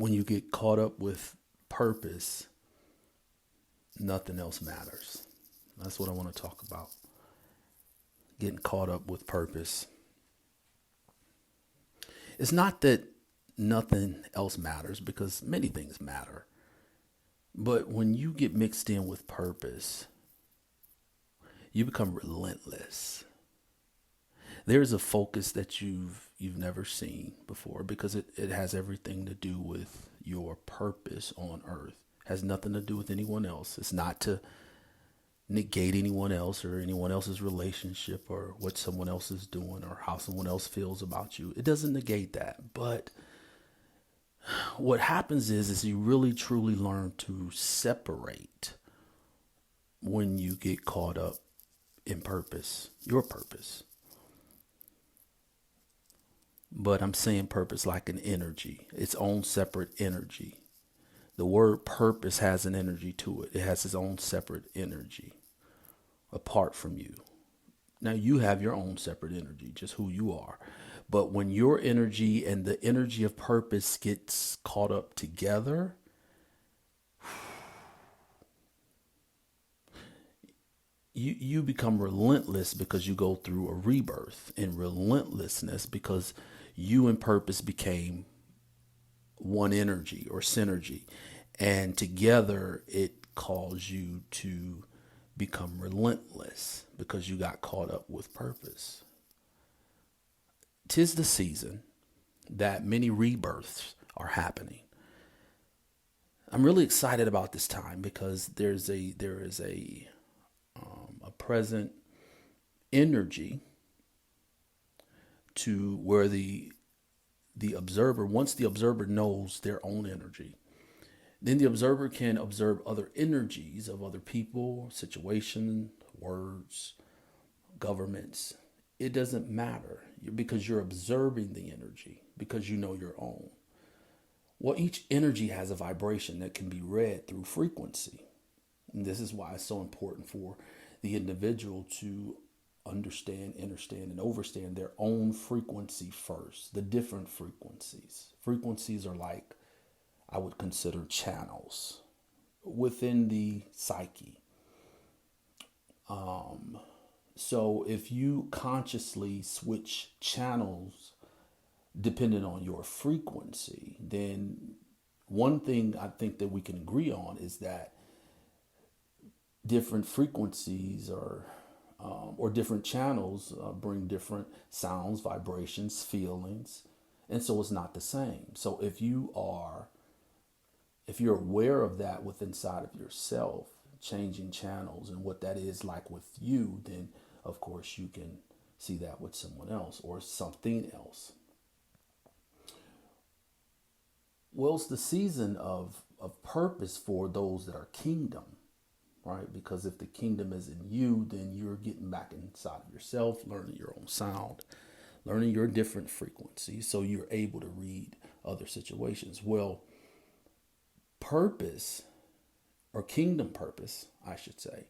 when you get caught up with purpose, nothing else matters. That's what I want to talk about. Getting caught up with purpose. It's not that nothing else matters because many things matter. But when you get mixed in with purpose, you become relentless. There's a focus that you've never seen before because it has everything to do with your purpose on earth. It has nothing to do with anyone else. It's not to negate anyone else or anyone else's relationship or what someone else is doing or how someone else feels about you. It doesn't negate that. But what happens is you really truly learn to separate when you get caught up in purpose, your purpose. But I'm saying purpose like an energy, its own separate energy. The word purpose has an energy to it. It has its own separate energy apart from you. Now you have your own separate energy, just who you are. But when your energy and the energy of purpose gets caught up together, you become relentless because you go through a rebirth, and relentlessness because you and purpose became one energy or synergy. And together it calls you to become relentless because you got caught up with purpose. 'Tis the season that many rebirths are happening. I'm really excited about this time because there is a present energy to where the observer, once the observer knows their own energy, then the observer can observe other energies of other people, situations, words, governments. It doesn't matter because you're observing the energy because you know your own. Well, each energy has a vibration that can be read through frequency. And this is why it's so important for the individual to understand, and overstand their own frequency first, the different frequencies. Frequencies are like, I would consider channels within the psyche. So if you consciously switch channels depending on your frequency, then one thing I think that we can agree on is that different frequencies or different channels bring different sounds, vibrations, feelings, and so it's not the same. So if you're aware of that within inside of yourself, changing channels and what that is like with you, then of course you can see that with someone else or something else. Well, it's the season of purpose for those that are kingdom, right? Because if the kingdom is in you, then you're getting back inside of yourself, learning your own sound, learning your different frequencies, so you're able to read other situations. Well, purpose or kingdom purpose, I should say,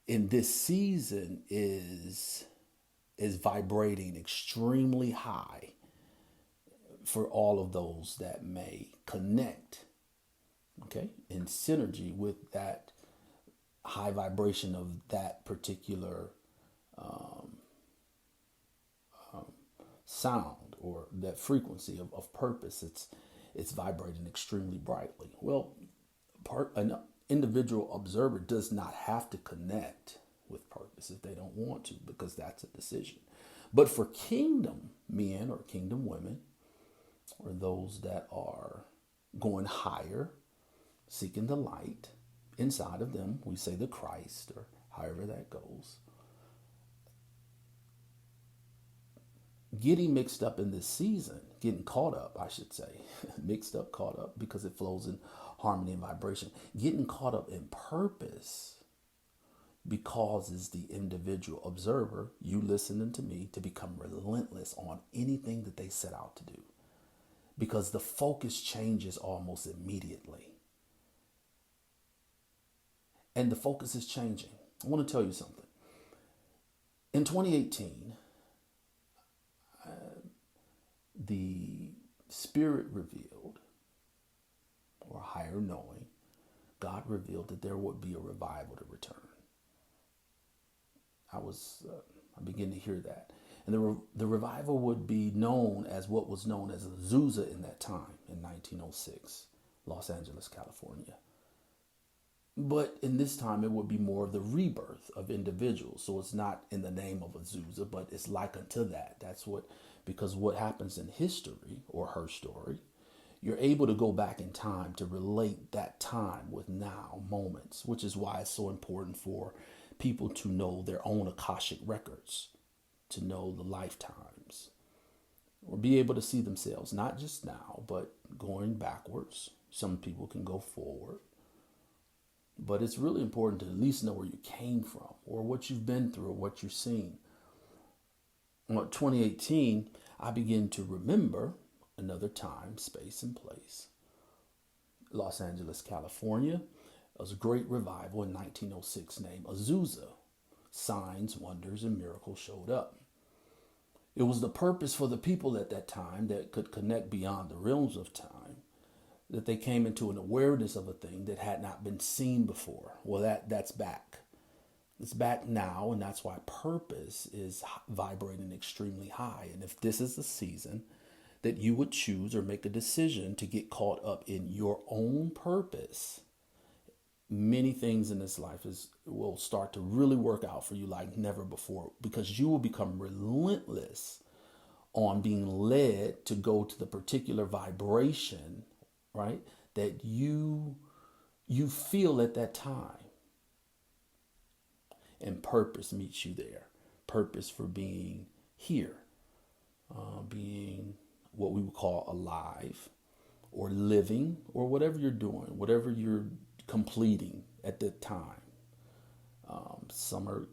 in this season is vibrating extremely high for all of those that may connect, okay, in synergy with that high vibration of that particular sound or that frequency of purpose. It's vibrating extremely brightly. Well, an individual observer does not have to connect with purpose if they don't want to, because that's a decision. But for kingdom men or kingdom women, or those that are going higher, seeking the light inside of them, we say the Christ, or however that goes, getting mixed up in this season, getting caught up, I should say, mixed up, caught up, because it flows in harmony and vibration. Getting caught up in purpose causes the individual observer, you listening to me, to become relentless on anything that they set out to do. Because the focus changes almost immediately. And the focus is changing. I want to tell you something. In 2018, the Spirit revealed higher knowing, God revealed that there would be a revival to return. I began to hear that. And the revival would be known as what was known as Azusa in that time, in 1906, Los Angeles, California. But in this time, it would be more of the rebirth of individuals. So it's not in the name of Azusa, but it's like unto that. That's what, because what happens in history or her story, you're able to go back in time to relate that time with now moments, which is why it's so important for people to know their own Akashic records, to know the lifetimes, or be able to see themselves, not just now, but going backwards. Some people can go forward. But it's really important to at least know where you came from or what you've been through or what you've seen. In 2018, I began to remember another time, space, and place. Los Angeles, California. It was a great revival in 1906 named Azusa. Signs, wonders, and miracles showed up. It was the purpose for the people at that time that could connect beyond the realms of time, that they came into an awareness of a thing that had not been seen before. Well, that's back. It's back now, and that's why purpose is vibrating extremely high. And if this is the season that you would choose or make a decision to get caught up in your own purpose, many things in this life will start to really work out for you like never before, because you will become relentless on being led to go to the particular vibration, right, that you feel at that time. And purpose meets you there. Purpose for being here, being what we would call alive or living or whatever you're doing, whatever you're completing at that time. Some are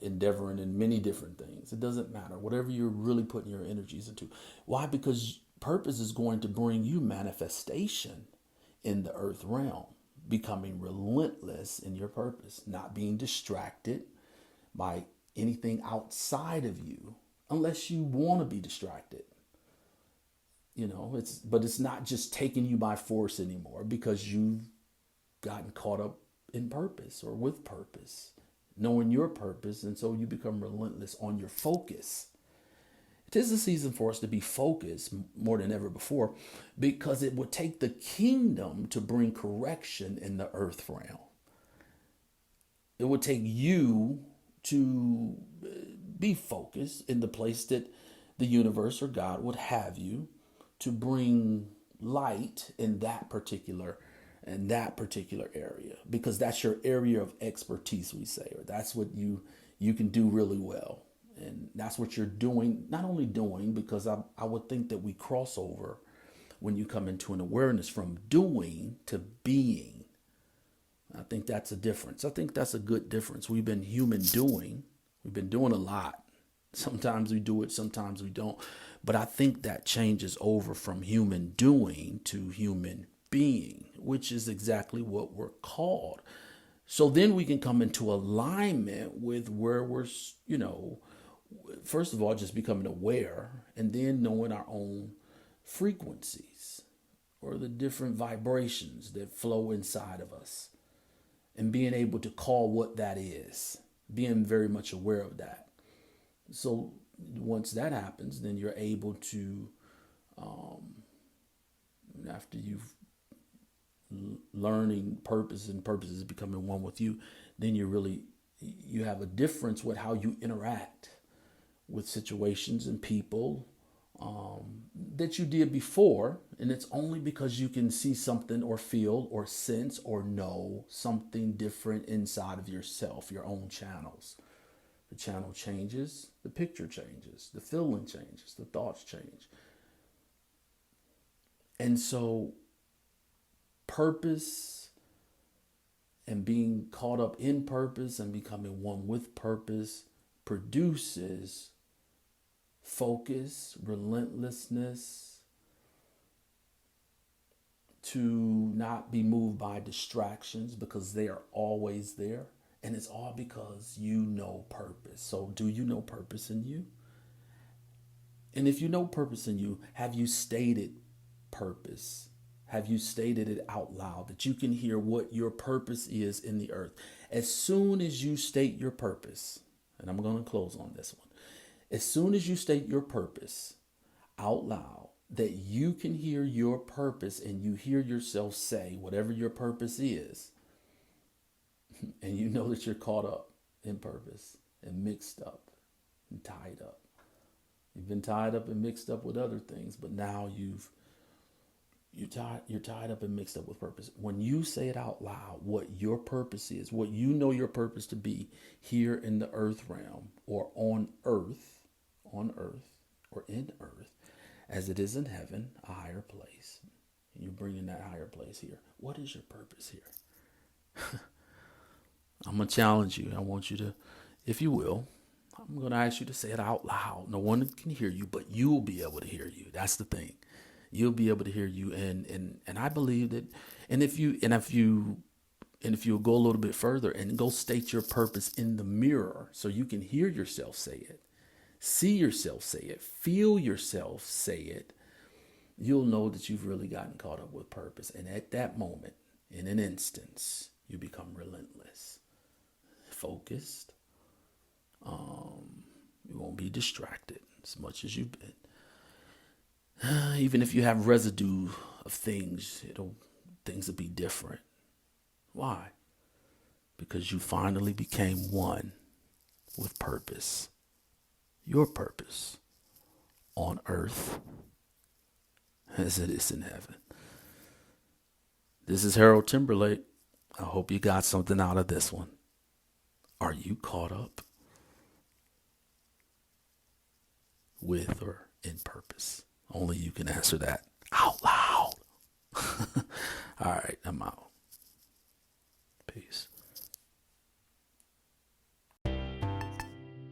endeavoring in many different things. It doesn't matter. Whatever you're really putting your energies into. Why? Because purpose is going to bring you manifestation in the earth realm, becoming relentless in your purpose, not being distracted by anything outside of you, unless you want to be distracted. But it's not just taking you by force anymore, because you've gotten caught up in purpose or with purpose, knowing your purpose. And so you become relentless on your focus. It is a season for us to be focused more than ever before, because it would take the kingdom to bring correction in the earth realm. It would take you to be focused in the place that the universe or God would have you to bring light in that particular area, because that's your area of expertise, we say, or that's what you can do really well. And that's what you're doing, not only doing, because I would think that we cross over when you come into an awareness from doing to being. I think that's a difference. I think that's a good difference. We've been human doing. We've been doing a lot. Sometimes we do it, sometimes we don't. But I think that changes over from human doing to human being, which is exactly what we're called. So then we can come into alignment with where we're, first of all, just becoming aware, and then knowing our own frequencies or the different vibrations that flow inside of us, and being able to call what that is, being very much aware of that. So once that happens, then you're able to, after you've learning purpose and purpose is becoming one with you, then you have a difference with how you interact with situations and people that you did before. And it's only because you can see something or feel or sense or know something different inside of yourself, your own channels. The channel changes, the picture changes, the feeling changes, the thoughts change. And so purpose and being caught up in purpose and becoming one with purpose produces focus, relentlessness, to not be moved by distractions, because they are always there. And it's all because you know purpose. So do you know purpose in you? And if you know purpose in you, have you stated purpose Have you stated it out loud that you can hear what your purpose is in the earth? As soon as you state your purpose, and I'm going to close on this one. As soon as you state your purpose out loud, that you can hear your purpose and you hear yourself say whatever your purpose is, and you know that you're caught up in purpose and mixed up and tied up. You've been tied up and mixed up with other things, but now you're tied up and mixed up with purpose. When you say it out loud, what your purpose is, what you know your purpose to be here in the earth realm or on earth or in earth, as it is in heaven, a higher place. And you're bringing that higher place here. What is your purpose here? I'm going to challenge you. I want you to, if you will, I'm going to ask you to say it out loud. No one can hear you, but you'll be able to hear you. That's the thing. You'll be able to hear you. And I believe that, and if you go a little bit further and go state your purpose in the mirror so you can hear yourself say it, see yourself say it, feel yourself say it, you'll know that you've really gotten caught up with purpose. And at that moment, in an instance, you become relentless, focused. You won't be distracted as much as you've been. Even if you have residue of things, things will be different. Why? Because you finally became one with purpose. Your purpose on earth as it is in heaven. This is Harold Timberlake. I hope you got something out of this one. Are you caught up with or in purpose? Only you can answer that out loud. All right, I'm out.